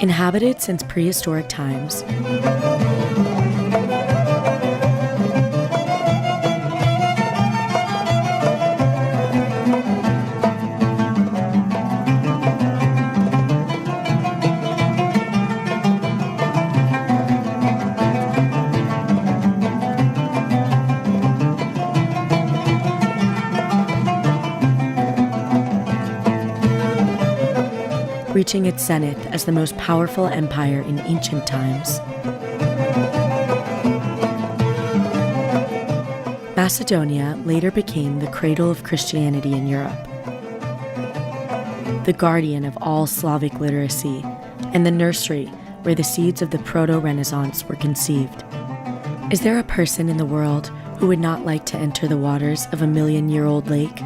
Inhabited since prehistoric times, reaching its zenith as the most powerful empire in ancient times. Macedonia later became the cradle of Christianity in Europe, the guardian of all Slavic literacy, and the nursery where the seeds of the Proto-Renaissance were conceived. Is there a person in the world who would not like to enter the waters of a million-year-old lake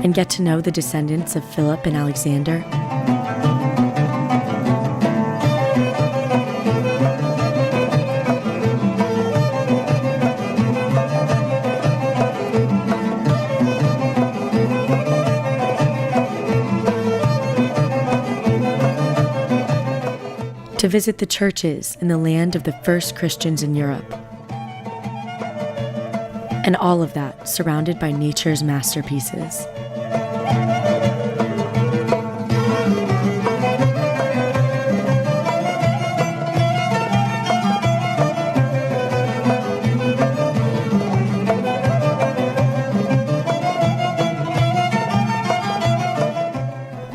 and get to know the descendants of Philip and Alexander? To visit the churches in the land of the first Christians in Europe. And all of that surrounded by nature's masterpieces.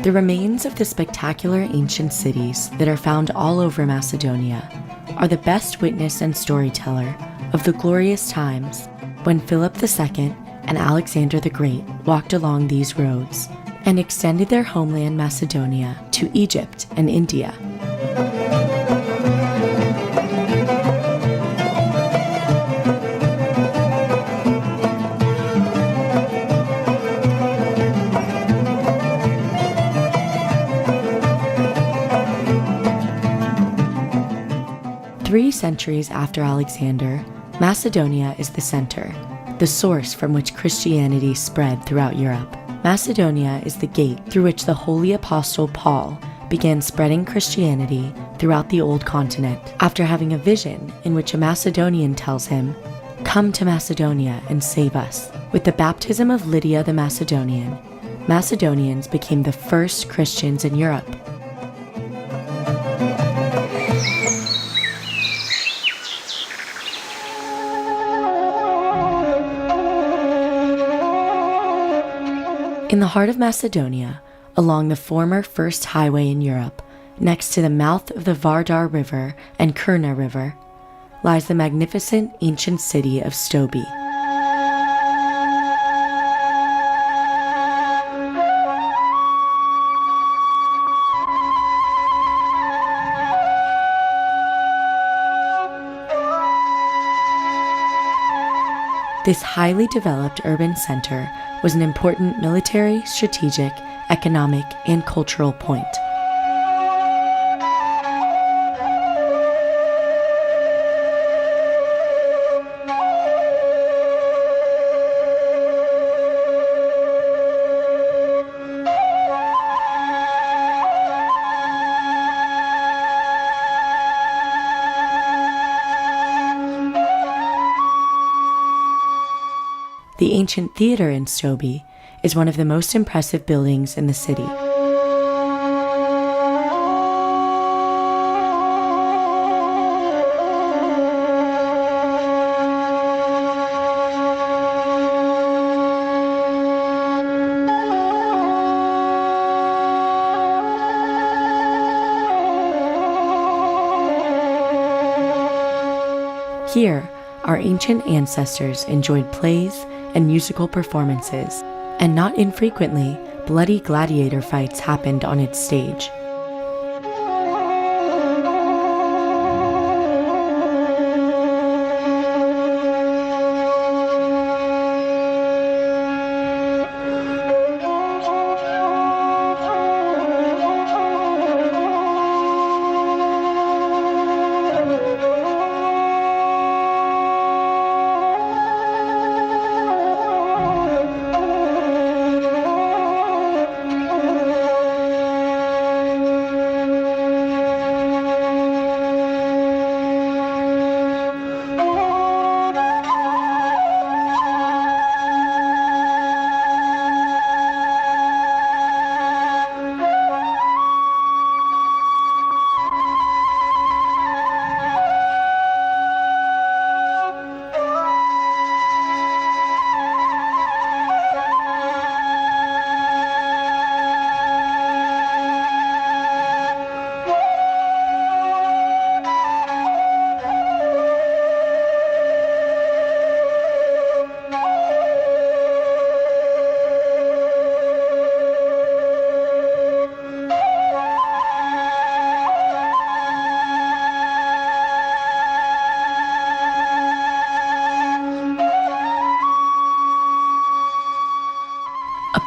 The remains of the spectacular ancient cities that are found all over Macedonia are the best witness and storyteller of the glorious times when Philip II and Alexander the Great walked along these roads and extended their homeland Macedonia to Egypt and India. Three centuries after Alexander, Macedonia is the center, the source from which Christianity spread throughout Europe. Macedonia is the gate through which the Holy Apostle Paul began spreading Christianity throughout the Old Continent, after having a vision in which a Macedonian tells him, "Come to Macedonia and save us." With the baptism of Lydia the Macedonian, Macedonians became the first Christians in Europe. In the heart of Macedonia, along the former first highway in Europe, next to the mouth of the Vardar River and Kurna River, lies the magnificent ancient city of Stobi. This highly developed urban center was an important military, strategic, economic, and cultural point. The ancient theater in Stobi is one of the most impressive buildings in the city. Here, our ancient ancestors enjoyed plays and musical performances, and not infrequently, bloody gladiator fights happened on its stage.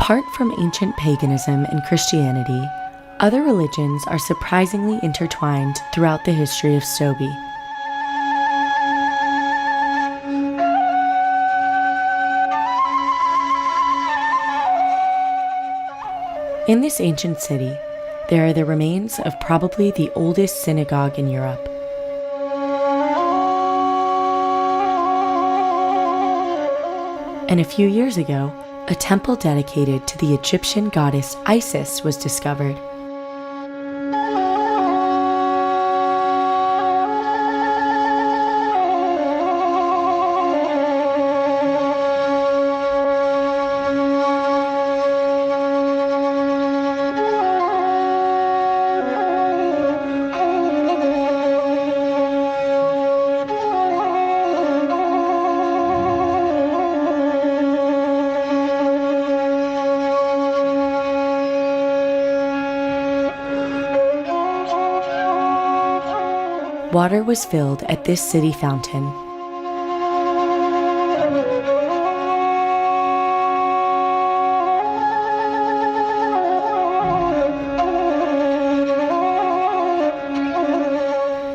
Apart from ancient paganism and Christianity, other religions are surprisingly intertwined throughout the history of Stobi. In this ancient city, there are the remains of probably the oldest synagogue in Europe. And a few years ago, a temple dedicated to the Egyptian goddess Isis was discovered. Water was filled at this city fountain.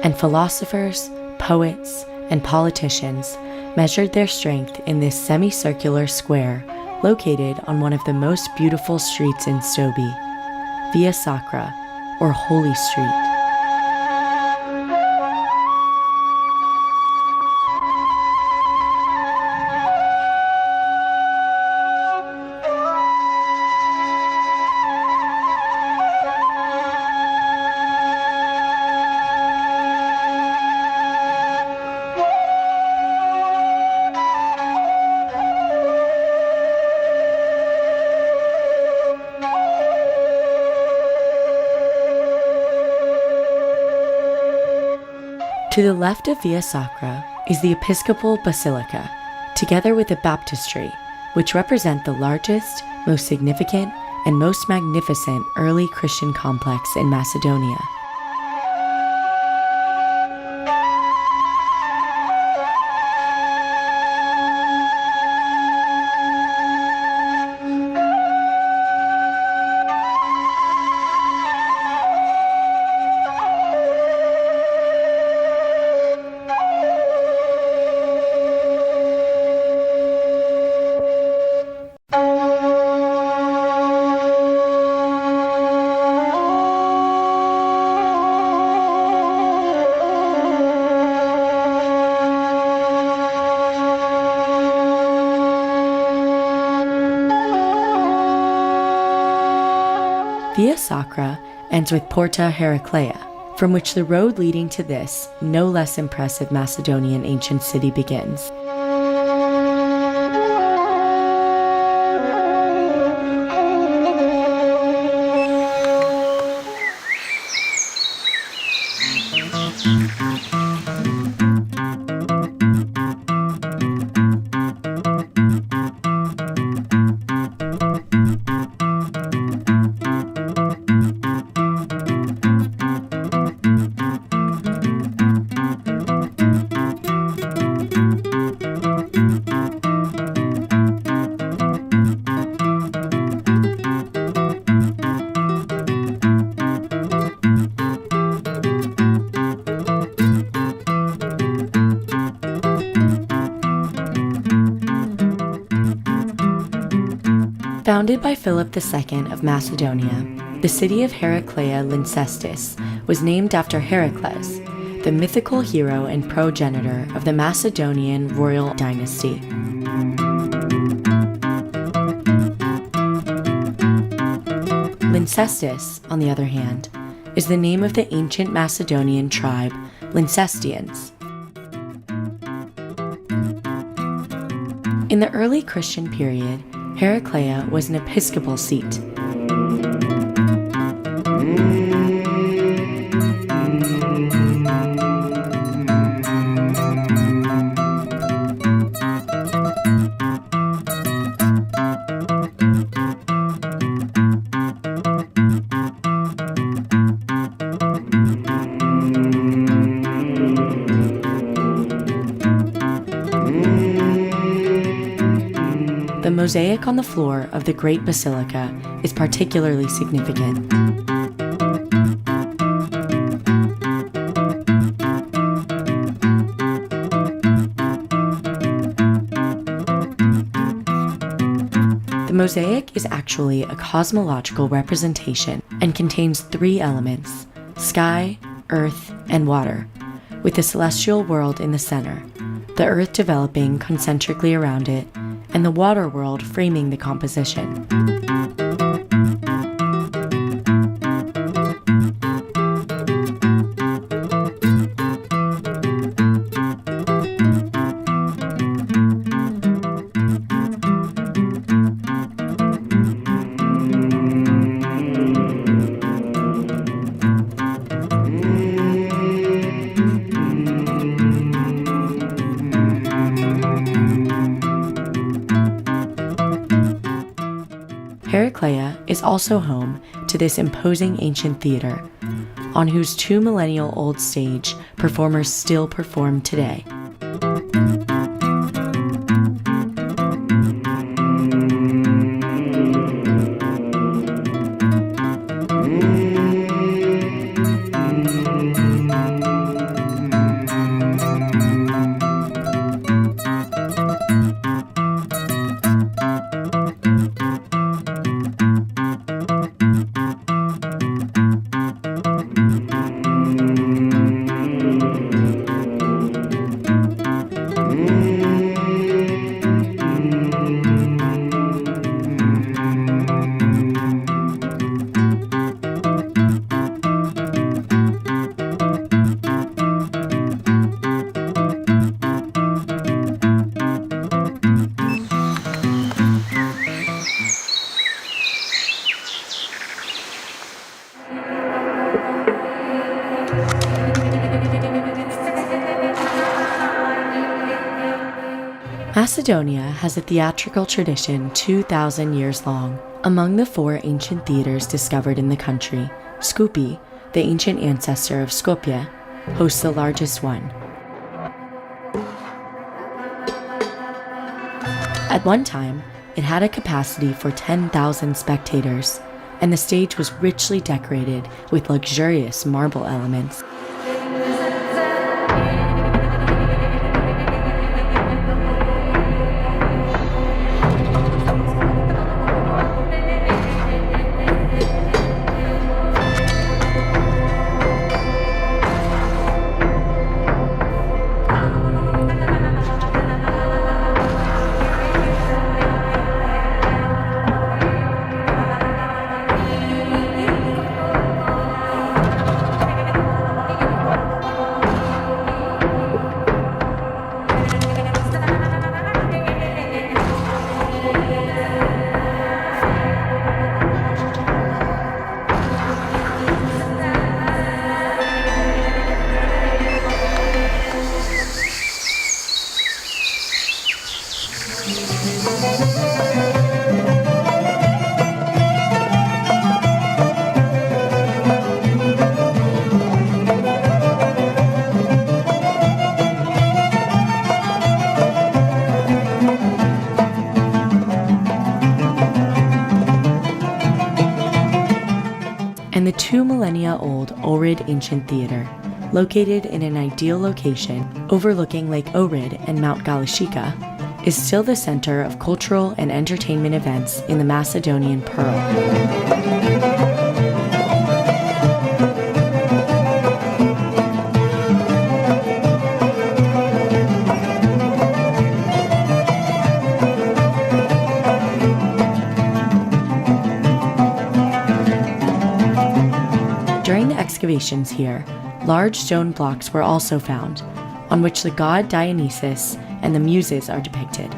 And philosophers, poets, and politicians measured their strength in this semicircular square located on one of the most beautiful streets in Stobi, Via Sacra, or Holy Street. To the left of Via Sacra is the Episcopal Basilica, together with the baptistry, which represent the largest, most significant, and most magnificent early Christian complex in Macedonia. Via Sacra ends with Porta Heraclea, from which the road leading to this no less impressive Macedonian ancient city begins. Founded by Philip II of Macedonia, the city of Heraclea Lyncestis was named after Heracles, the mythical hero and progenitor of the Macedonian royal dynasty. Lyncestis, on the other hand, is the name of the ancient Macedonian tribe Lyncestians. In the early Christian period, Heraclea was an episcopal seat. The mosaic on the floor of the Great Basilica is particularly significant. The mosaic is actually a cosmological representation and contains three elements: sky, earth, and water, with the celestial world in the center, the earth developing concentrically around it, and the water world framing the composition. Heraclea is also home to this imposing ancient theater, on whose 2-millennial-old stage performers still perform today. Macedonia has a theatrical tradition 2,000 years long. Among the 4 ancient theaters discovered in the country, Skopje, the ancient ancestor of Skopje, hosts the largest one. At one time, it had a capacity for 10,000 spectators, and the stage was richly decorated with luxurious marble elements. And the 2-millennia-old Ohrid Ancient Theater, located in an ideal location overlooking Lake Ohrid and Mount Galishika, is still the center of cultural and entertainment events in the Macedonian Pearl. During the excavations here, large stone blocks were also found, on which the god Dionysus and the Muses are depicted.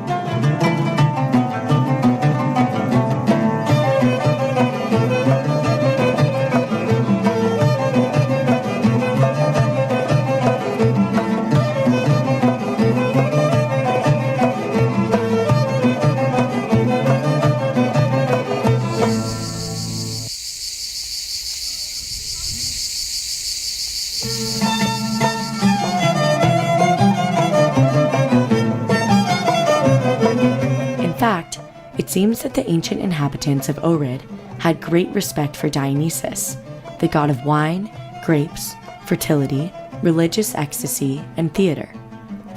In fact, It seems that the ancient inhabitants of Ohrid had great respect for Dionysus, the god of wine, grapes, fertility, religious ecstasy, and theater.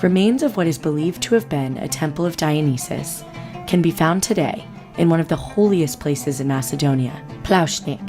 Remains of what is believed to have been a temple of Dionysus can be found today in one of the holiest places in Macedonia, Plaušnik.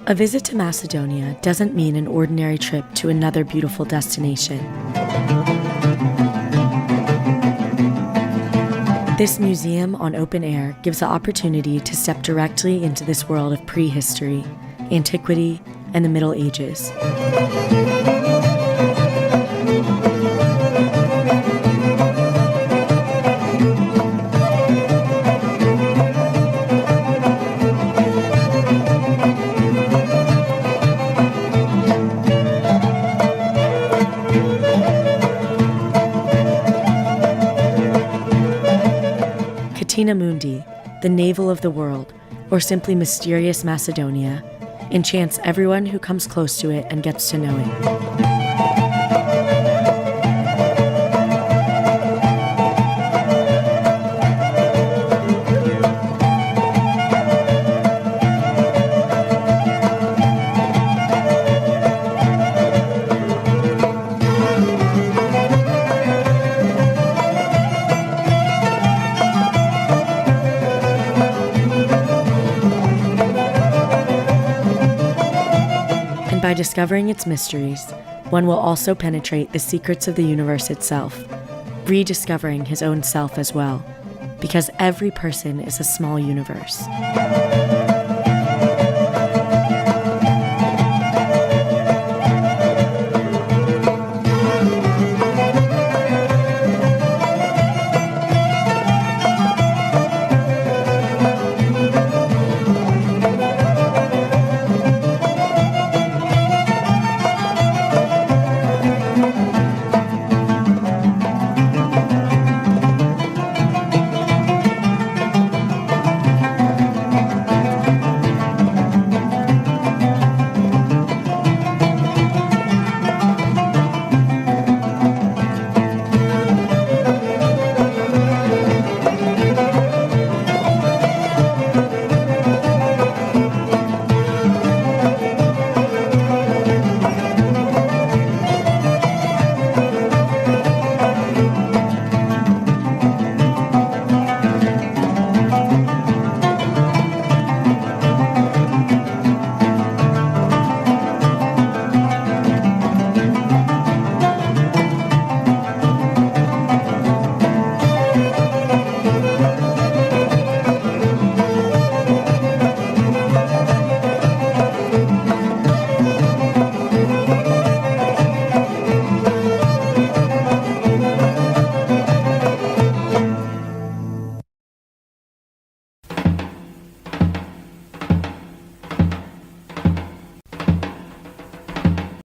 A visit to Macedonia doesn't mean an ordinary trip to another beautiful destination. This museum on open air gives the opportunity to step directly into this world of prehistory, antiquity, and the Middle Ages. Catena Mundi, the navel of the world, or simply mysterious Macedonia, enchants everyone who comes close to it and gets to know it. By discovering its mysteries, one will also penetrate the secrets of the universe itself, rediscovering his own self as well, because every person is a small universe.